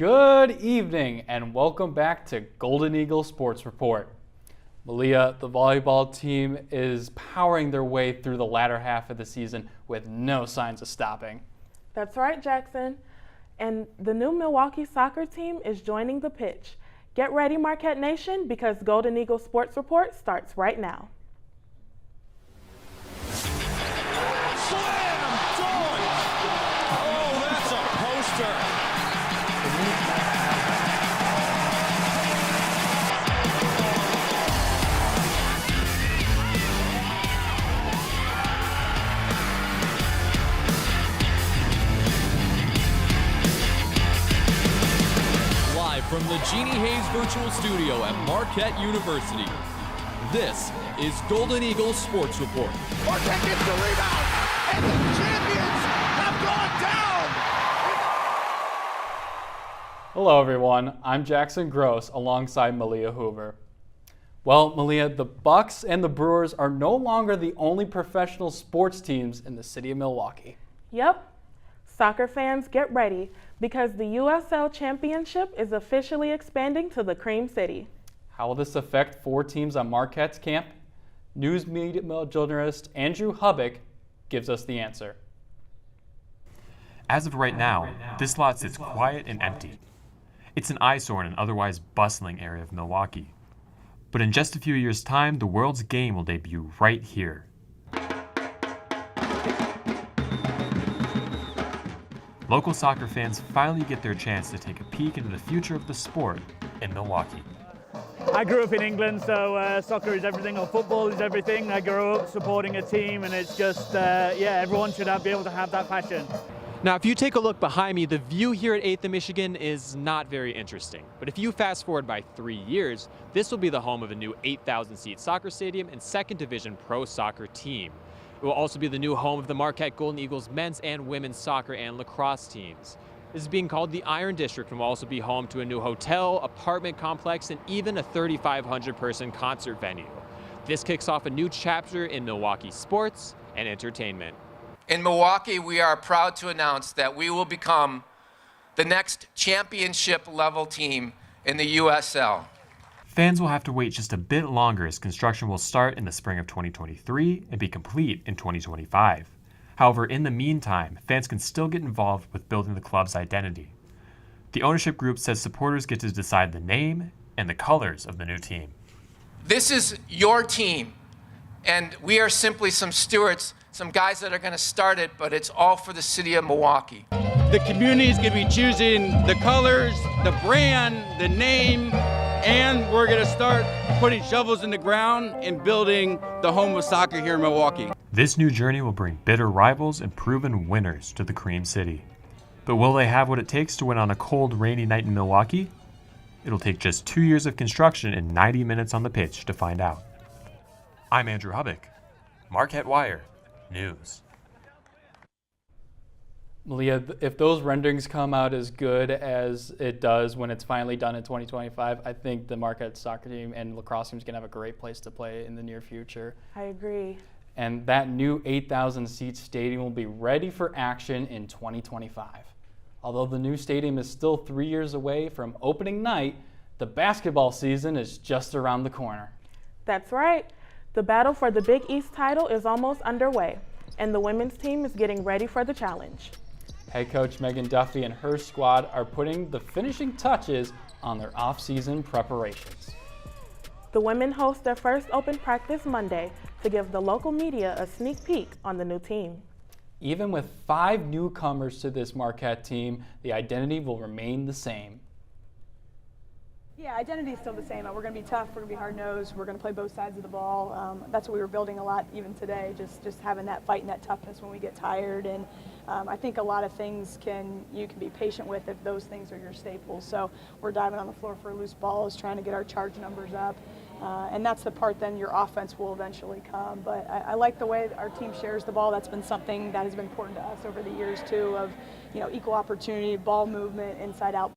Good evening and welcome back to Golden Eagle Sports Report. Malia, the volleyball team is powering their way through the latter half of the season with no signs of stopping. That's right, Jackson. And the new Milwaukee soccer team is joining the pitch. Get ready, Marquette Nation, because Golden Eagle Sports Report starts right now. Slam dunk! Oh, that's a poster. Live from the Jeannie Hayes Virtual Studio at Marquette University, this is Golden Eagle Sports Report. Marquette gets the rebound, and the champions have gone down! Hello everyone, I'm Jackson Gross alongside Malia Hoover. Well, Malia, the Bucks and the Brewers are no longer the only professional sports teams in the city of Milwaukee. Yep. Soccer fans, get ready, because the USL Championship is officially expanding to the Cream City. How will this affect four teams on Marquette's camp? News media journalist Andrew Hubbock gives us the answer. As of right now, this lot sits quiet and empty. It's an eyesore in an otherwise bustling area of Milwaukee. But in just a few years' time, the world's game will debut right here. Local soccer fans finally get their chance to take a peek into the future of the sport in Milwaukee. I grew up in England, so soccer is everything, or football is everything. I grew up supporting a team, and it's just, everyone should be able to have that passion. Now, if you take a look behind me, the view here at 8th and Michigan is not very interesting. But if you fast forward by 3 years, this will be the home of a new 8,000-seat soccer stadium and second division pro soccer team. It will also be the new home of the Marquette Golden Eagles men's and women's soccer and lacrosse teams. This is being called the Iron District and will also be home to a new hotel, apartment complex, and even a 3,500-person concert venue. This kicks off a new chapter in Milwaukee sports and entertainment. In Milwaukee, we are proud to announce that we will become the next championship-level team in the USL. Fans will have to wait just a bit longer as construction will start in the spring of 2023 and be complete in 2025. However, in the meantime, fans can still get involved with building the club's identity. The ownership group says supporters get to decide the name and the colors of the new team. This is your team, and we are simply some stewards, some guys that are going to start it, but it's all for the city of Milwaukee. The community is going to be choosing the colors, the brand, the name, and we're going to start putting shovels in the ground and building the home of soccer here in Milwaukee. This new journey will bring bitter rivals and proven winners to the Cream City. But will they have what it takes to win on a cold, rainy night in Milwaukee? It'll take just 2 years of construction and 90 minutes on the pitch to find out. I'm Andrew Hubbock, Marquette Wire News. Malia, if those renderings come out as good as it does when it's finally done in 2025, I think the Marquette soccer team and lacrosse team is going to have a great place to play in the near future. I agree. And that new 8,000-seat stadium will be ready for action in 2025. Although the new stadium is still 3 years away from opening night, the basketball season is just around the corner. That's right. The battle for the Big East title is almost underway, and the women's team is getting ready for the challenge. Head coach Megan Duffy and her squad are putting the finishing touches on their off-season preparations. The women host their first open practice Monday to give the local media a sneak peek on the new team. Even with 5 newcomers to this Marquette team, the identity will remain the same. Yeah, identity is still the same. We're going to be tough. We're going to be hard-nosed. We're going to play both sides of the ball. That's what we were building a lot even today, just having that fight and that toughness when we get tired. And I think a lot of things you can be patient with if those things are your staples. So we're diving on the floor for loose balls, trying to get our charge numbers up. And that's the part then your offense will eventually come. But I like the way our team shares the ball. That's been something that has been important to us over the years too, of equal opportunity, ball movement, inside out.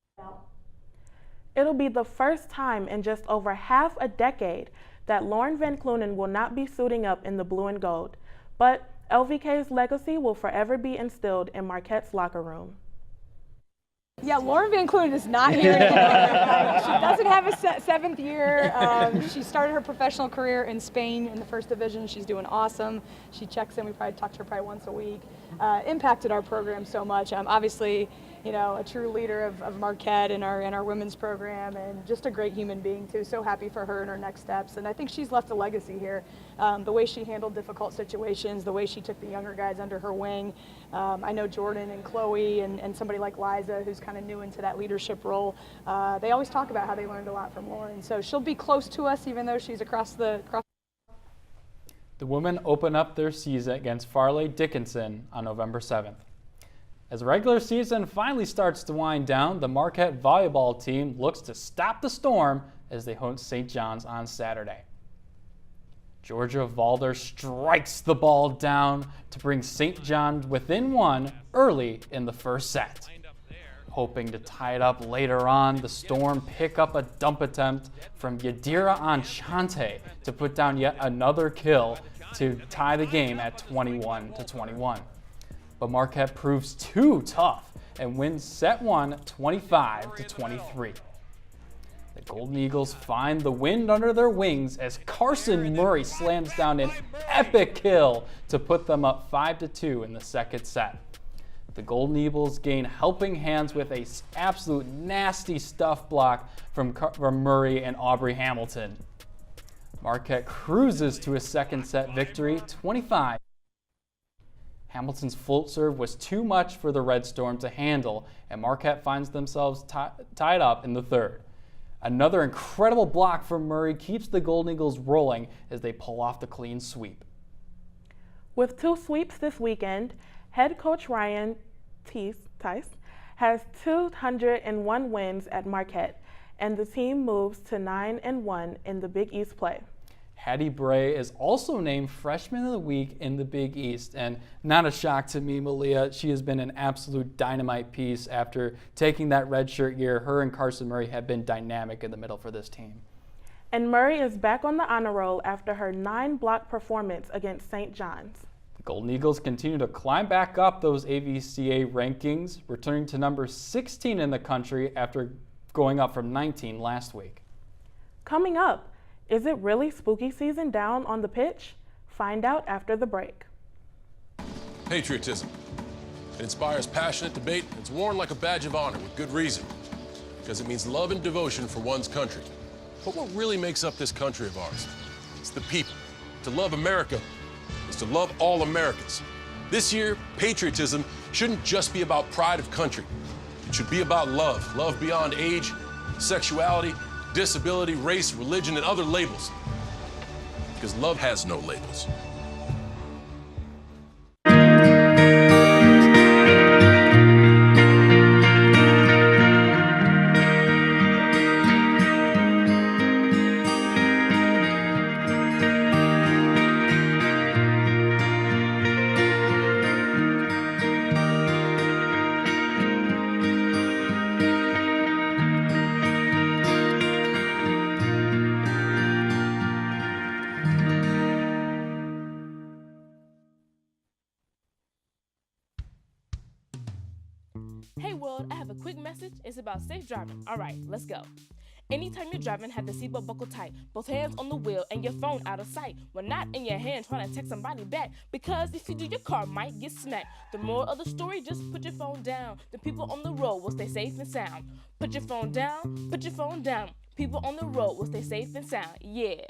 It'll be the first time in just over half a decade that Lauren Van Clunen will not be suiting up in the blue and gold. But LVK's legacy will forever be instilled in Marquette's locker room. Yeah, Lauren Van Clunen is not here anymore. She doesn't have a seventh year. She started her professional career in Spain in the first division. She's doing awesome. She checks in. We probably talk to her probably once a week. Impacted our program so much. Obviously, you know, a true leader of Marquette in our women's program, and just a great human being too. So happy for her and her next steps. And I think she's left a legacy here. The way she handled difficult situations, the way she took the younger guys under her wing. I know Jordan and Chloe and somebody like Liza, who's kind of new into that leadership role. They always talk about how they learned a lot from Lauren. So she'll be close to us, even though she's across the. The women open up their season against Farley Dickinson on November 7th. As the regular season finally starts to wind down, the Marquette volleyball team looks to stop the storm as they host St. John's on Saturday. Georgia Valder strikes the ball down to bring St. John's within one early in the first set. Hoping to tie it up later on, the Storm pick up a dump attempt from Yadira Enchante to put down yet another kill to tie the game at 21-21. But Marquette proves too tough and wins set 1 25-23. The Golden Eagles find the wind under their wings as Carson Murray slams down an epic kill to put them up 5-2 in the second set. The Golden Eagles gain helping hands with an absolute nasty stuff block from Murray and Aubrey Hamilton. Marquette cruises to a second set victory, 25. Hamilton's full serve was too much for the Red Storm to handle, and Marquette finds themselves tied up in the third. Another incredible block from Murray keeps the Golden Eagles rolling as they pull off the clean sweep. With 2 sweeps this weekend, head coach Ryan Tice has 201 wins at Marquette, and the team moves to 9-1 in the Big East play. Hattie Bray is also named Freshman of the Week in the Big East, and not a shock to me, Malia. She has been an absolute dynamite piece after taking that redshirt year. Her and Carson Murray have been dynamic in the middle for this team. And Murray is back on the honor roll after her 9-block performance against St. John's. The Golden Eagles continue to climb back up those AVCA rankings, returning to number 16 in the country after going up from 19 last week. Coming up, is it really spooky season down on the pitch? Find out after the break. Patriotism. It inspires passionate debate. It's worn like a badge of honor with good reason, because it means love and devotion for one's country. But what really makes up this country of ours? It's the people. To love America is to love all Americans. This year, patriotism shouldn't just be about pride of country. It should be about love. Love beyond age, sexuality, disability, race, religion, and other labels. Because love has no labels. Hey world, I have a quick message. It's about safe driving. All right, let's go. Anytime you're driving, have the seatbelt buckled tight. Both hands on the wheel and your phone out of sight. When not in your hand trying to text somebody back. Because if you do, your car might get smacked. The moral of the story, just put your phone down. The people on the road will stay safe and sound. Put your phone down, put your phone down. People on the road will stay safe and sound. Yeah.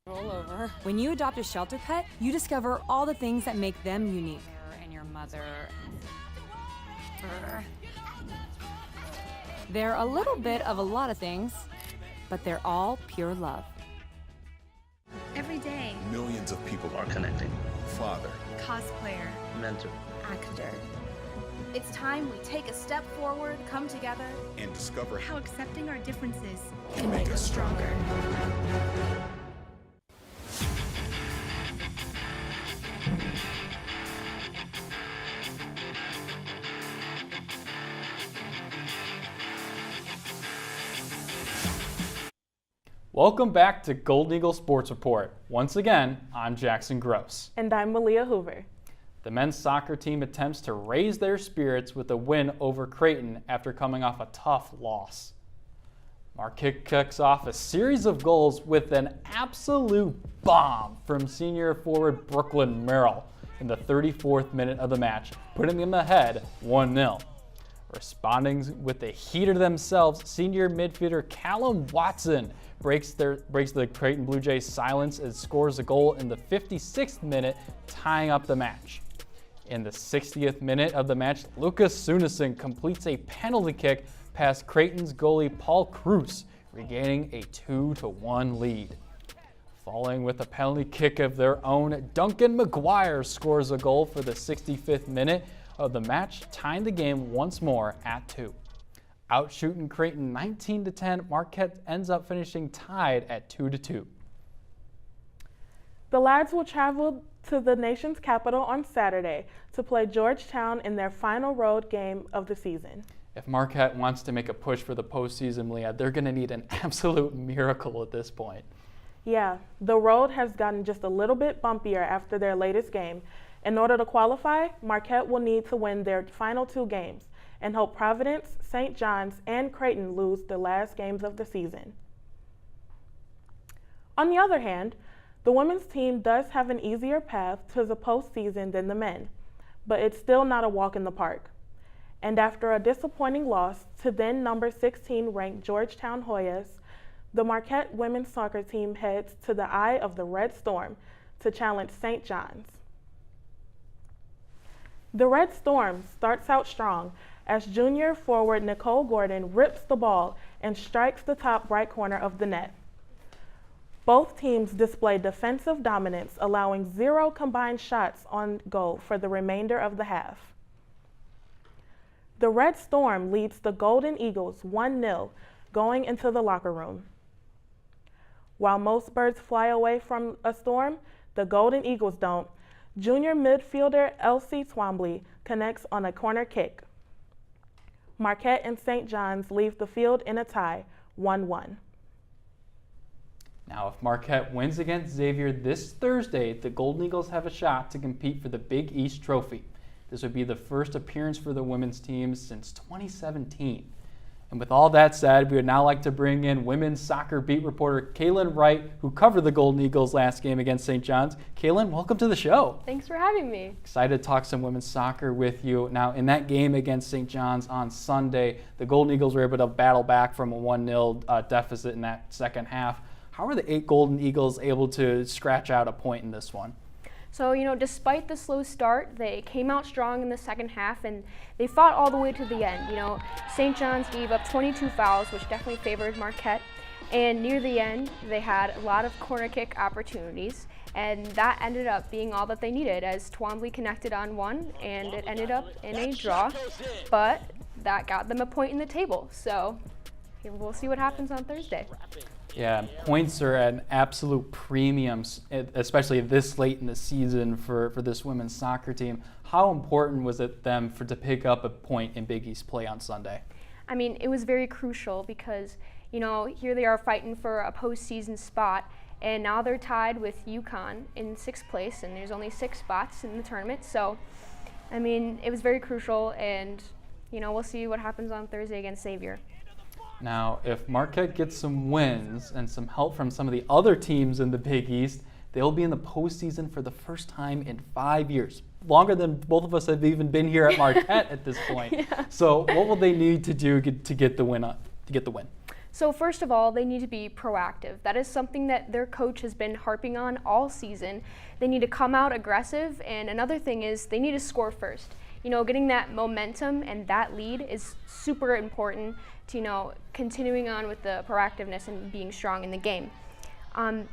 Roll over. When you adopt a shelter pet, you discover all the things that make them unique. And your mother. They're a little bit of a lot of things, but they're all pure love. Every day, millions of people are connecting. Father, cosplayer, mentor, actor. It's time we take a step forward, come together, and discover how accepting our differences can make us stronger. Welcome back to Golden Eagle Sports Report. Once again, I'm Jackson Gross. And I'm Malia Hoover. The men's soccer team attempts to raise their spirits with a win over Creighton after coming off a tough loss. Marquette kicks off a series of goals with an absolute bomb from senior forward Brooklyn Merrill in the 34th minute of the match, putting them ahead 1-0. Responding with the heater themselves, senior midfielder Callum Watson breaks the Creighton Blue Jays silence and scores a goal in the 56th minute, tying up the match. In the 60th minute of the match, Lucas Sunison completes a penalty kick past Creighton's goalie Paul Cruz, regaining a 2-1 lead. Following with a penalty kick of their own, Duncan McGuire scores a goal for the 65th minute of the match, tying the game once more at 2. Outshooting Creighton 19-10, Marquette ends up finishing tied at 2-2. The lads will travel to the nation's capital on Saturday to play Georgetown in their final road game of the season. If Marquette wants to make a push for the postseason, Leah, they're going to need an absolute miracle at this point. Yeah, the road has gotten just a little bit bumpier after their latest game. In order to qualify, Marquette will need to win their final 2 games and hope Providence, St. John's, and Creighton lose the last games of the season. On the other hand, the women's team does have an easier path to the postseason than the men, but it's still not a walk in the park. And after a disappointing loss to then number 16 ranked Georgetown Hoyas, the Marquette women's soccer team heads to the eye of the Red Storm to challenge St. John's. The Red Storm starts out strong as junior forward Nicole Gordon rips the ball and strikes the top right corner of the net. Both teams display defensive dominance, allowing 0 combined shots on goal for the remainder of the half. The Red Storm leads the Golden Eagles 1-0 going into the locker room. While most birds fly away from a storm, the Golden Eagles don't. Junior midfielder Elsie Twombly connects on a corner kick. Marquette and St. John's leave the field in a tie, 1-1. Now, if Marquette wins against Xavier this Thursday, the Golden Eagles have a shot to compete for the Big East Trophy. This would be the first appearance for the women's team since 2017. And with all that said, we would now like to bring in women's soccer beat reporter Kaylin Wright, who covered the Golden Eagles last game against St. John's. Kaylin, welcome to the show. Thanks for having me. Excited to talk some women's soccer with you. Now, in that game against St. John's on Sunday, the Golden Eagles were able to battle back from a 1-0 deficit in that second half. How were the 8 Golden Eagles able to scratch out a point in this one? So, despite the slow start, they came out strong in the second half and they fought all the way to the end. St. John's gave up 22 fouls, which definitely favored Marquette. And near the end, they had a lot of corner kick opportunities, and that ended up being all that they needed as Twombly connected on one, and it ended up in a draw. But that got them a point in the table. So we'll see what happens on Thursday. Yeah, points are at an absolute premium, especially this late in the season for this women's soccer team. How important was it to pick up a point in Big East play on Sunday? I mean, it was very crucial because, here they are fighting for a postseason spot, and now they're tied with UConn in 6th place, and there's only 6 spots in the tournament. So, I mean, it was very crucial, and, we'll see what happens on Thursday against Xavier. Now, if Marquette gets some wins and some help from some of the other teams in the Big East, they'll be in the postseason for the first time in 5 years. Longer than both of us have even been here at Marquette at this point. Yeah. So what will they need to do to get the win? So first of all, they need to be proactive. That is something that their coach has been harping on all season. They need to come out aggressive, and another thing is they need to score first. Getting that momentum and that lead is super important to, continuing on with the proactiveness and being strong in the game.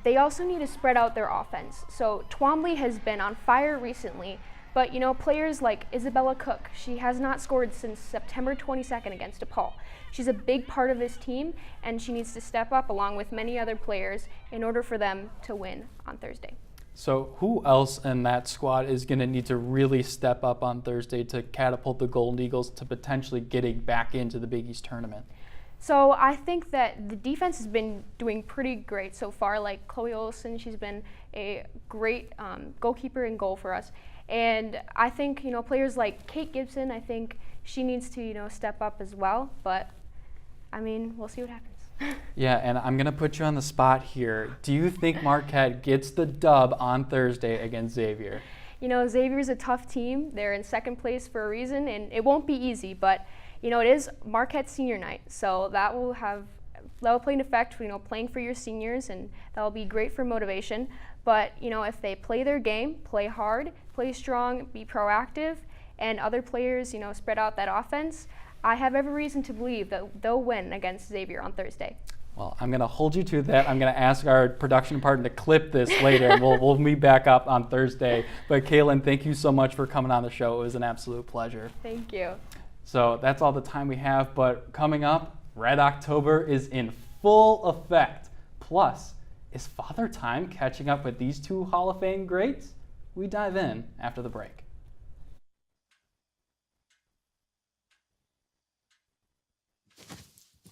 They also need to spread out their offense. So Twombly has been on fire recently, but players like Isabella Cook, she has not scored since September 22nd against DePaul. She's a big part of this team, and she needs to step up along with many other players in order for them to win on Thursday. So who else in that squad is going to need to really step up on Thursday to catapult the Golden Eagles to potentially getting back into the Big East tournament? So I think that the defense has been doing pretty great so far. Like Chloe Olsen, she's been a great goalkeeper in goal for us. And I think, players like Kate Gibson, I think she needs to, step up as well. But, I mean, we'll see what happens. Yeah, and I'm going to put you on the spot here. Do you think Marquette gets the dub on Thursday against Xavier? Xavier's a tough team. They're in second place for a reason, and it won't be easy. But, it is Marquette senior night, so that will play an effect, playing for your seniors, and that will be great for motivation. But, if they play their game, play hard, play strong, be proactive, and other players, spread out that offense, I have every reason to believe that they'll win against Xavier on Thursday. Well, I'm going to hold you to that. I'm going to ask our production partner to clip this later, and we'll meet back up on Thursday. But Kaylin, thank you so much for coming on the show. It was an absolute pleasure. Thank you. So that's all the time we have, but coming up, Red October is in full effect. Plus, is Father Time catching up with these two Hall of Fame greats? We dive in after the break.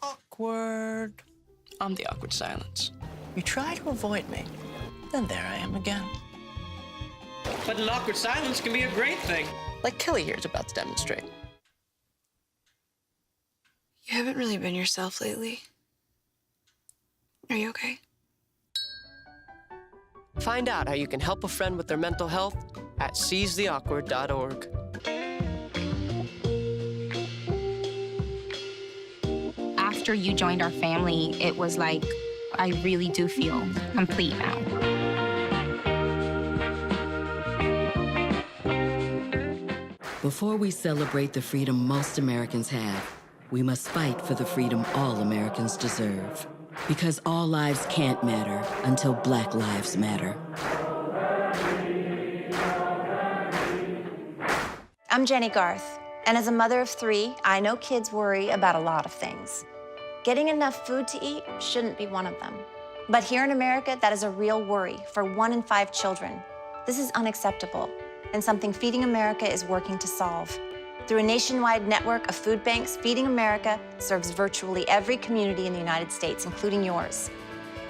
Awkward. I'm the awkward silence. You try to avoid me, then there I am again. But an awkward silence can be a great thing. Like Kelly here is about to demonstrate. You haven't really been yourself lately. Are you okay? Find out how you can help a friend with their mental health at seizetheawkward.org. After you joined our family, it was like, I really do feel complete now. Before we celebrate the freedom most Americans have, we must fight for the freedom all Americans deserve. Because all lives can't matter until Black lives matter. I'm Jenny Garth, and as a mother of 3, I know kids worry about a lot of things. Getting enough food to eat shouldn't be one of them. But here in America, that is a real worry for 1 in 5 children. This is unacceptable, and something Feeding America is working to solve. Through a nationwide network of food banks, Feeding America serves virtually every community in the United States, including yours.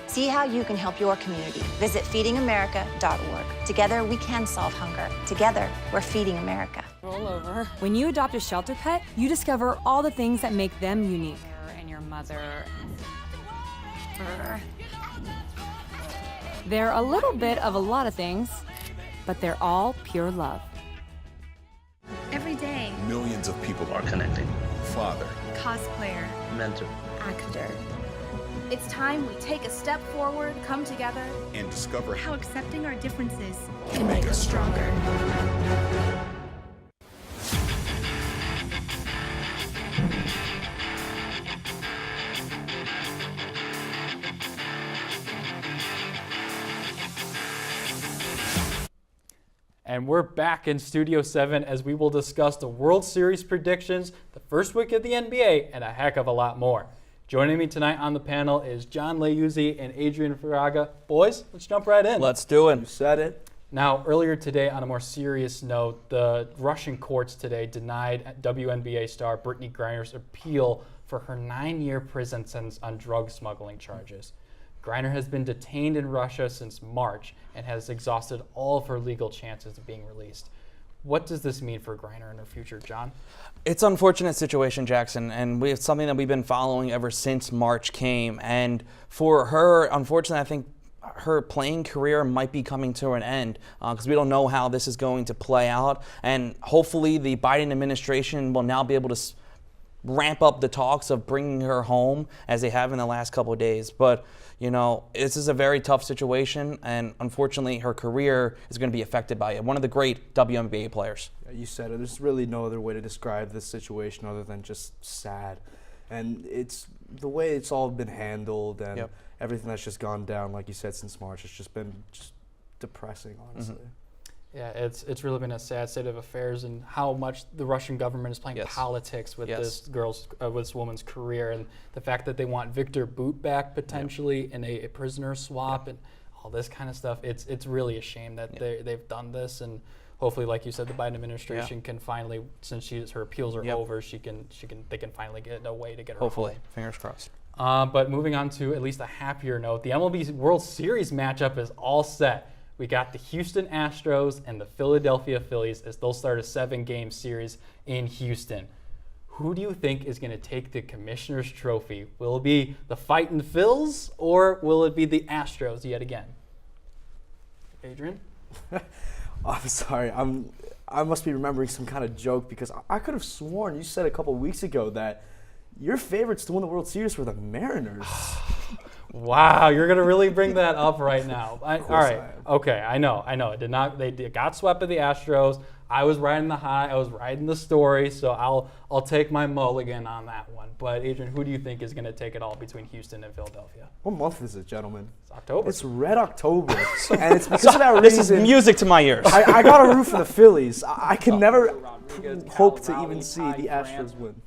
See how you can help your community. Visit feedingamerica.org. Together, we can solve hunger. Together, we're Feeding America. Roll over. When you adopt a shelter pet, you discover all the things that make them unique. And your mother. They're a little bit of a lot of things, but they're all pure love. Every day, Millions of people are connecting. Father, cosplayer, mentor, actor. It's time we take a step forward, come together, and discover how accepting our differences can make us stronger. And we're back in Studio 7 as we will discuss the World Series predictions, the first week of the NBA, and a heck of a lot more. Joining me tonight on the panel is John Leuzzi and Adrian Faraga. Boys, let's jump right in. Let's do it. You said it. Now, earlier today, on a more serious note, the Russian courts today denied WNBA star Brittany Griner's appeal for her 9-year prison sentence on drug smuggling charges. Griner has been detained in Russia since March and has exhausted all of her legal chances of being released. What does this mean for Griner in her future, John? It's an unfortunate situation, Jackson, and it's something that we've been following ever since March came. And for her, unfortunately, I think her playing career might be coming to an end because we don't know how this is going to play out. And hopefully the Biden administration will now be able to ramp up the talks of bringing her home as they have in the last couple of days. But, you know, this is a very tough situation, and unfortunately her career is going to be affected by it. One of the great WNBA players. You said it. There's really no other way to describe this situation other than just sad. And it's the way it's all been handled and everything that's just gone down, like you said, since March. It's just been depressing, honestly. Mm-hmm. Yeah, it's really been a sad state of affairs, and how much the Russian government is playing politics with this with this woman's career, and the fact that they want Victor Bout back potentially in a prisoner swap and all this kind of stuff. It's really a shame that they've done this, and hopefully, like you said, the Biden administration can finally, since her appeals are over, they can finally get a way to get her Hopefully, home. fingers crossed. But moving on to at least a happier note, the MLB World Series matchup is all set. We got the Houston Astros and the Philadelphia Phillies as they'll start a 7-game series in Houston. Who do you think is going to take the Commissioner's Trophy? Will it be the Fightin' Phils or will it be the Astros yet again? Adrian? I'm sorry. I must be remembering some kind of joke because I could have sworn you said a couple weeks ago that your favorites to win the World Series were the Mariners. Wow, you're gonna really bring that up right now. All right, okay, I know. It did not. They got swept by the Astros. I was riding the high. I was riding the story. So I'll take my mulligan on that one. But Adrian, who do you think is gonna take it all between Houston and Philadelphia? What month is it, gentlemen? It's October. It's Red October, and it's because of that reason. This is music to my ears. I gotta root for the Phillies. I can never hope to even see the Astros win.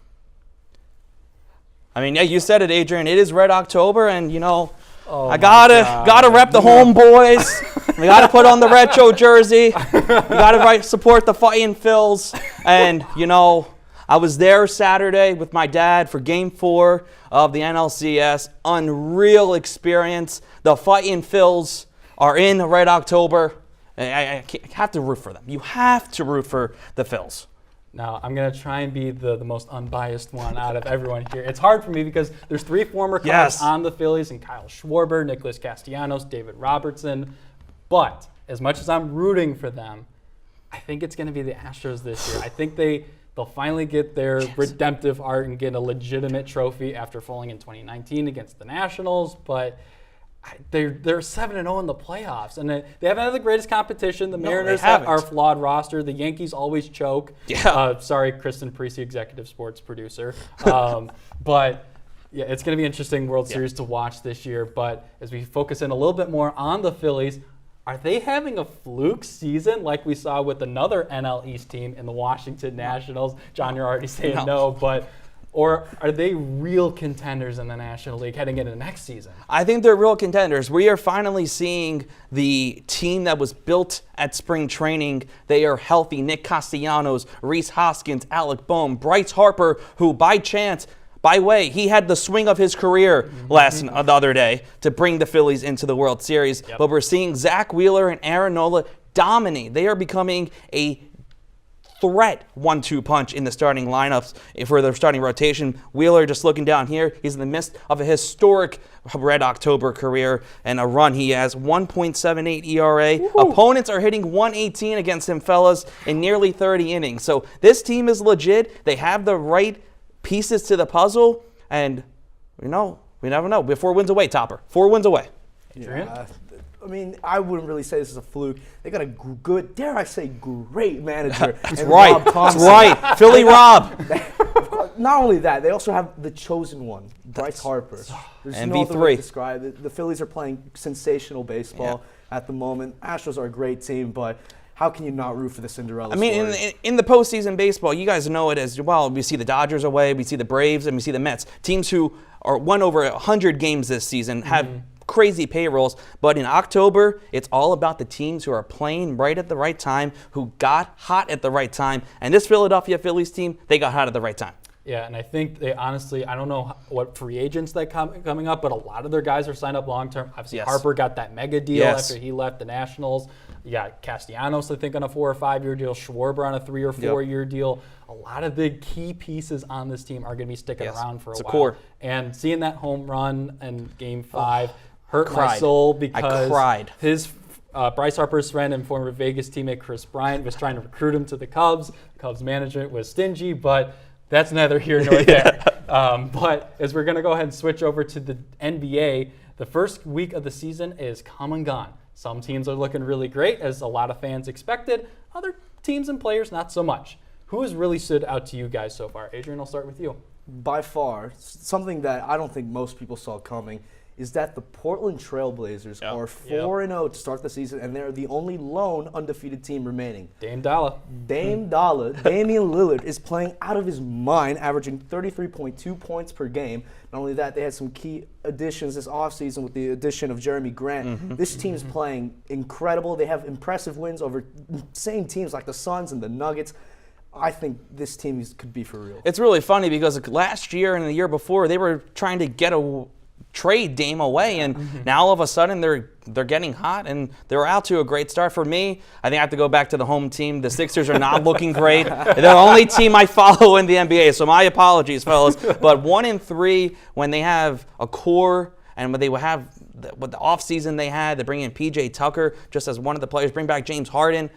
I mean, yeah, you said it, Adrian. It is Red October, and I gotta rep the homeboys. We gotta put on the retro jersey. We gotta support the Fightin' Phils. And I was there Saturday with my dad for Game 4 of the NLCS. Unreal experience. The Fightin' Phils are in Red October. I have to root for them. You have to root for the Phils. Now, I'm going to try and be the most unbiased one out of everyone here. It's hard for me because there's 3 former Cubs on the Phillies, and Kyle Schwarber, Nicholas Castellanos, David Robertson. But as much as I'm rooting for them, I think it's going to be the Astros this year. I think they'll finally get their redemptive arc and get a legitimate trophy after falling in 2019 against the Nationals. But they're 7-0 in the playoffs, and they haven't had the greatest competition. The Mariners are a flawed roster. The Yankees always choke. Yeah. Sorry, Kristen Precy, executive sports producer. But yeah, it's going to be an interesting World Series to watch this year. But as we focus in a little bit more on the Phillies, are they having a fluke season like we saw with another NL East team in the Washington Nationals? John, you're already saying no, but. Or are they real contenders in the National League heading into next season? I think they're real contenders. We are finally seeing the team that was built at spring training. They are healthy. Nick Castellanos, Rhys Hoskins, Alec Bohm, Bryce Harper, who by chance, by way, he had the swing of his career the other day to bring the Phillies into the World Series. But we're seeing Zach Wheeler and Aaron Nola dominate. They are becoming a threat 1-2 punch in the starting lineups for their starting rotation. Wheeler, just looking down here, he's in the midst of a historic Red October career and a run. He has 1.78 ERA. Woo-hoo. Opponents are hitting 118 against him, fellas, in nearly 30 innings. So this team is legit. They have the right pieces to the puzzle, and we never know. We're 4 wins away, Topper. 4 wins away. I mean, I wouldn't really say this is a fluke. They got a good, dare I say, great manager. That's right. That's right. Philly Rob. Not only that, they also have the chosen one, Bryce Harper. There's no other way to describe it. The Phillies are playing sensational baseball at the moment. Astros are a great team, but how can you not root for the Cinderella story? I mean, in the postseason baseball, you guys know it as well. We see the Dodgers away, we see the Braves, and we see the Mets. Teams who are won over 100 games this season have crazy payrolls, but in October, it's all about the teams who are playing right at the right time, who got hot at the right time, and this Philadelphia Phillies team, they got hot at the right time. Yeah, and I think they honestly, I don't know what free agents that coming up, but a lot of their guys are signed up long-term. Obviously, Harper got that mega deal after he left the Nationals. You got Castellanos, I think, on a 4 or 5 year deal. Schwarber on a 3 or 4 year deal. A lot of the key pieces on this team are going to be sticking around for a while. Core. And seeing that home run in Game 5 hurt my soul because I cried. His Bryce Harper's friend and former Vegas teammate Chris Bryant was trying to recruit him to the Cubs. The Cubs management was stingy, but that's neither here nor there. But as we're going to go ahead and switch over to the NBA, the first week of the season is come and gone. Some teams are looking really great, as a lot of fans expected. Other teams and players, not so much. Who has really stood out to you guys so far? Adrian, I'll start with you. By far, something that I don't think most people saw coming is that the Portland Trailblazers are 4-0 to start the season, and they're the only lone undefeated team remaining. Dame Dollar. Damian Lillard is playing out of his mind, averaging 33.2 points per game. Not only that, they had some key additions this offseason with the addition of Jeremy Grant. This team's playing incredible. They have impressive wins over same teams like the Suns and the Nuggets. I think this team could be for real. It's really funny because last year and the year before, they were trying to get a trade Dame away, and now all of a sudden they're getting hot, and they're out to a great start. For me, I think I have to go back to the home team. The Sixers are not looking great. They're the only team I follow in the NBA, so my apologies, fellas. But 1-3 when they have a core and when they have with the offseason they had, they bring in PJ Tucker just as one of the players, bring back James Harden.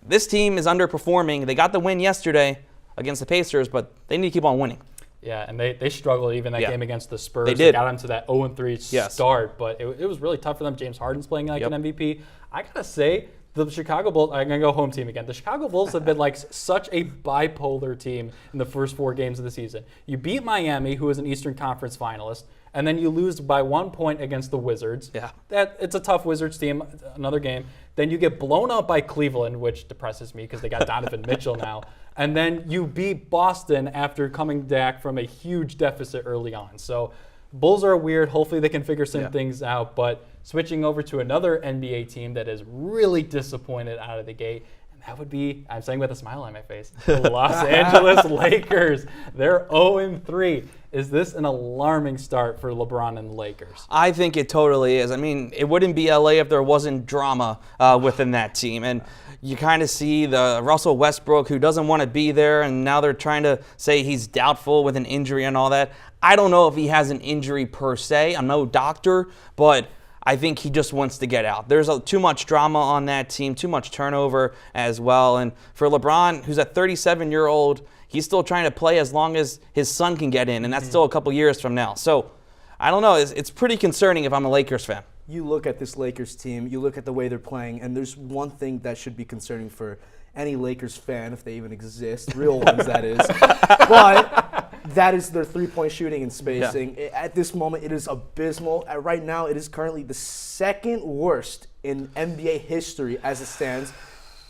This team is underperforming. They got the win yesterday against the Pacers, but they need to keep on winning. Yeah, and they struggled even that game against the Spurs. They did. Got them to that 0-3 start, but it was really tough for them. James Harden's playing like an MVP. I got to say, the Chicago Bulls, I'm going to go home team again. The Chicago Bulls have been like such a bipolar team in the first 4 games of the season. You beat Miami, who is an Eastern Conference finalist, and then you lose by 1 point against the Wizards. Yeah. It's a tough Wizards team, another game. Then you get blown out by Cleveland, which depresses me because they got Donovan Mitchell now. And then you beat Boston after coming back from a huge deficit early on. So Bulls are weird. Hopefully they can figure some things out. But switching over to another NBA team that is really disappointed out of the gate, and that would be, I'm saying with a smile on my face, the Los Angeles Lakers. They're 0-3. Is this an alarming start for LeBron and the Lakers? I think it totally is. I mean, it wouldn't be LA if there wasn't drama within that team. And you kind of see the Russell Westbrook, who doesn't want to be there, and now they're trying to say he's doubtful with an injury and all that. I don't know if he has an injury per se. I'm no doctor, but I think he just wants to get out. There's too much drama on that team, too much turnover as well. And for LeBron, who's a 37-year-old, he's still trying to play as long as his son can get in, and that's still a couple years from now. So I don't know. It's pretty concerning if I'm a Lakers fan. You look at this Lakers team, you look at the way they're playing, and there's one thing that should be concerning for any Lakers fan, if they even exist, real ones that is. But that is their three-point shooting and spacing. At this moment, it is abysmal. Right now, it is currently the second worst in NBA history as it stands.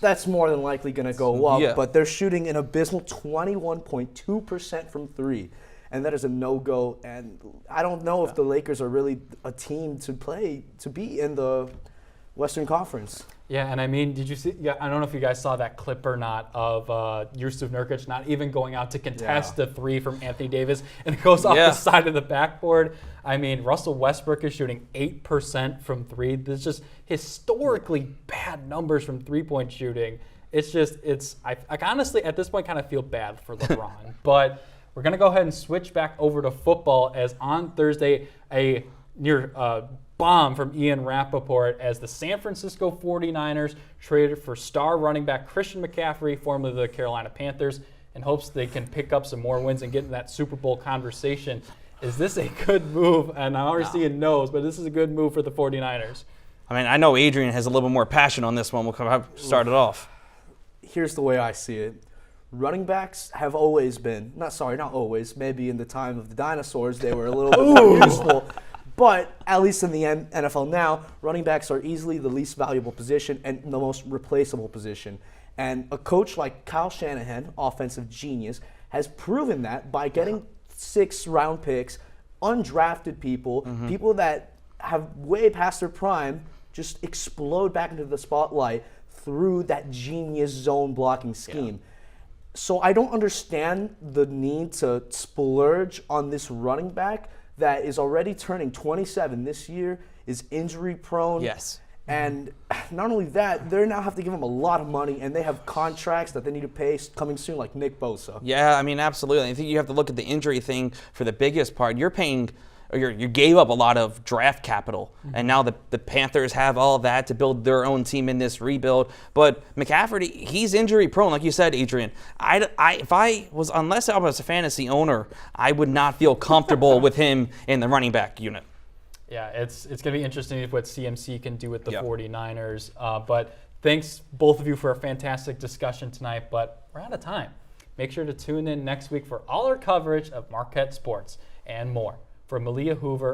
That's more than likely going to go up, but they're shooting an abysmal 21.2% from three. And that is a no-go. And I don't know if the Lakers are really a team to be in the Western Conference. Yeah, and I mean, did you see? Yeah, I don't know if you guys saw that clip or not of Jusuf Nurkic not even going out to contest the three from Anthony Davis, and it goes off the side of the backboard. I mean, Russell Westbrook is shooting 8% from three. There's just historically bad numbers from three-point shooting. I honestly at this point kind of feel bad for LeBron, but. We're going to go ahead and switch back over to football as on Thursday, a near bomb from Ian Rappaport as the San Francisco 49ers traded for star running back Christian McCaffrey, formerly the Carolina Panthers, in hopes they can pick up some more wins and get in that Super Bowl conversation. Is this a good move? And I'm already seeing no's, but this is a good move for the 49ers. I mean, I know Adrian has a little bit more passion on this one. We'll start it off. Here's the way I see it. Running backs have always been, not always, maybe in the time of the dinosaurs they were a little bit more useful, but at least in the NFL now, running backs are easily the least valuable position and the most replaceable position. And a coach like Kyle Shanahan, offensive genius, has proven that by getting 6th-round picks, undrafted people, people that have way past their prime, just explode back into the spotlight through that genius zone blocking scheme. So I don't understand the need to splurge on this running back that is already turning 27 this year, is injury prone. Yes. And not only that, they now have to give him a lot of money, and they have contracts that they need to pay coming soon, like Nick Bosa. Yeah, I mean, absolutely. I think you have to look at the injury thing for the biggest part. You're paying, or you gave up a lot of draft capital, and now the Panthers have all of that to build their own team in this rebuild. But McCaffrey, he's injury prone, like you said, Adrian. Unless I was a fantasy owner, I would not feel comfortable with him in the running back unit. Yeah, it's going to be interesting what CMC can do with the 49ers. But thanks, both of you, for a fantastic discussion tonight. But we're out of time. Make sure to tune in next week for all our coverage of Marquette sports and more. For Malia Hoover,